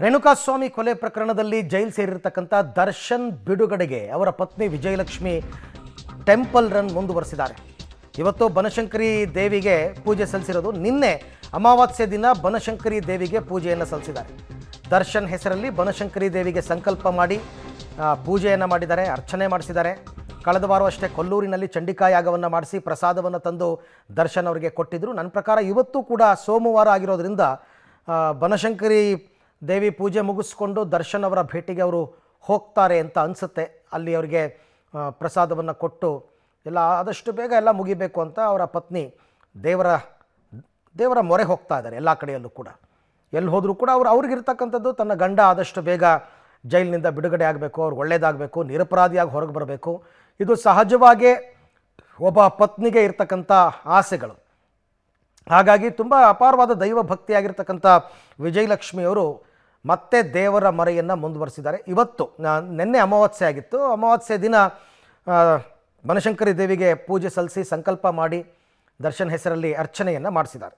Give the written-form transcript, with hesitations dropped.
ರೇಣುಕಾಸ್ವಾಮಿ ಕೊಲೆ ಪ್ರಕರಣದಲ್ಲಿ ಜೈಲು ಸೇರಿರ್ತಕ್ಕಂಥ ದರ್ಶನ್ ಬಿಡುಗಡೆಗೆ ಅವರ ಪತ್ನಿ ವಿಜಯಲಕ್ಷ್ಮಿ ಟೆಂಪಲ್ ರನ್ ಮುಂದುವರೆಸಿದ್ದಾರೆ. ಇವತ್ತು ಬನಶಂಕರಿ ದೇವಿಗೆ ಪೂಜೆ ಸಲ್ಲಿಸಿರೋದು. ನಿನ್ನೆ ಅಮಾವಾಸ್ಯೆ ದಿನ ಬನಶಂಕರಿ ದೇವಿಗೆ ಪೂಜೆಯನ್ನು ಸಲ್ಲಿಸಿದ್ದಾರೆ. ದರ್ಶನ್ ಹೆಸರಲ್ಲಿ ಬನಶಂಕರಿ ದೇವಿಗೆ ಸಂಕಲ್ಪ ಮಾಡಿ ಪೂಜೆಯನ್ನು ಮಾಡಿದ್ದಾರೆ, ಅರ್ಚನೆ ಮಾಡಿಸಿದ್ದಾರೆ. ಕಳೆದ ವಾರವಷ್ಟೇ ಕೊಲ್ಲೂರಿನಲ್ಲಿ ಚಂಡಿಕಾ ಯಾಗವನ್ನು ಮಾಡಿಸಿ ಪ್ರಸಾದವನ್ನು ತಂದು ದರ್ಶನ್ ಅವರಿಗೆ ಕೊಟ್ಟಿದ್ದರು. ನನ್ನ ಪ್ರಕಾರ ಇವತ್ತು ಕೂಡ ಸೋಮವಾರ ಆಗಿರೋದ್ರಿಂದ ಬನಶಂಕರಿ ದೇವಿ ಪೂಜೆ ಮುಗಿಸ್ಕೊಂಡು ದರ್ಶನ್ ಅವರ ಭೇಟಿಗೆ ಅವರು ಹೋಗ್ತಾರೆ ಅಂತ ಅನಿಸುತ್ತೆ. ಅಲ್ಲಿ ಅವರಿಗೆ ಪ್ರಸಾದವನ್ನು ಕೊಟ್ಟು ಎಲ್ಲ ಆದಷ್ಟು ಬೇಗ ಎಲ್ಲ ಮುಗಿಬೇಕು ಅಂತ ಅವರ ಪತ್ನಿ ದೇವರ ಮೊರೆ ಹೋಗ್ತಾ ಇದ್ದಾರೆ. ಎಲ್ಲ ಕಡೆಯಲ್ಲೂ ಕೂಡ ಎಲ್ಲಿ ಹೋದರೂ ಕೂಡ ಅವ್ರಿಗಿರ್ತಕ್ಕಂಥದ್ದು ತನ್ನ ಗಂಡ ಆದಷ್ಟು ಬೇಗ ಜೈಲಿನಿಂದ ಬಿಡುಗಡೆ ಆಗಬೇಕು, ಅವ್ರು ಒಳ್ಳೆಯದಾಗಬೇಕು, ನಿರಪರಾಧಿಯಾಗಿ ಹೊರಗೆ ಬರಬೇಕು. ಇದು ಸಹಜವಾಗೇ ಒಬ್ಬ ಪತ್ನಿಗೆ ಇರ್ತಕ್ಕಂಥ ಆಸೆಗಳು. ಹಾಗಾಗಿ ತುಂಬ ಅಪಾರವಾದ ದೈವ ಭಕ್ತಿಯಾಗಿರ್ತಕ್ಕಂಥ ವಿಜಯಲಕ್ಷ್ಮಿಯವರು ಮತ್ತೆ ದೇವರ ಮೊರೆಯನ್ನು ಮುಂದುವರಿಸಿದ್ದಾರೆ. ಇವತ್ತು ನಿನ್ನೆ ಅಮಾವಾಸ್ಯೆ ಆಗಿತ್ತು. ಅಮಾವಾಸ್ಯೆ ದಿನ ಬನಶಂಕರಿ ದೇವಿಗೆ ಪೂಜೆ ಸಲ್ಲಿಸಿ ಸಂಕಲ್ಪ ಮಾಡಿ ದರ್ಶನ್ ಹೆಸರಲ್ಲಿ ಅರ್ಚನೆಯನ್ನು ಮಾಡಿಸಿದ್ದಾರೆ.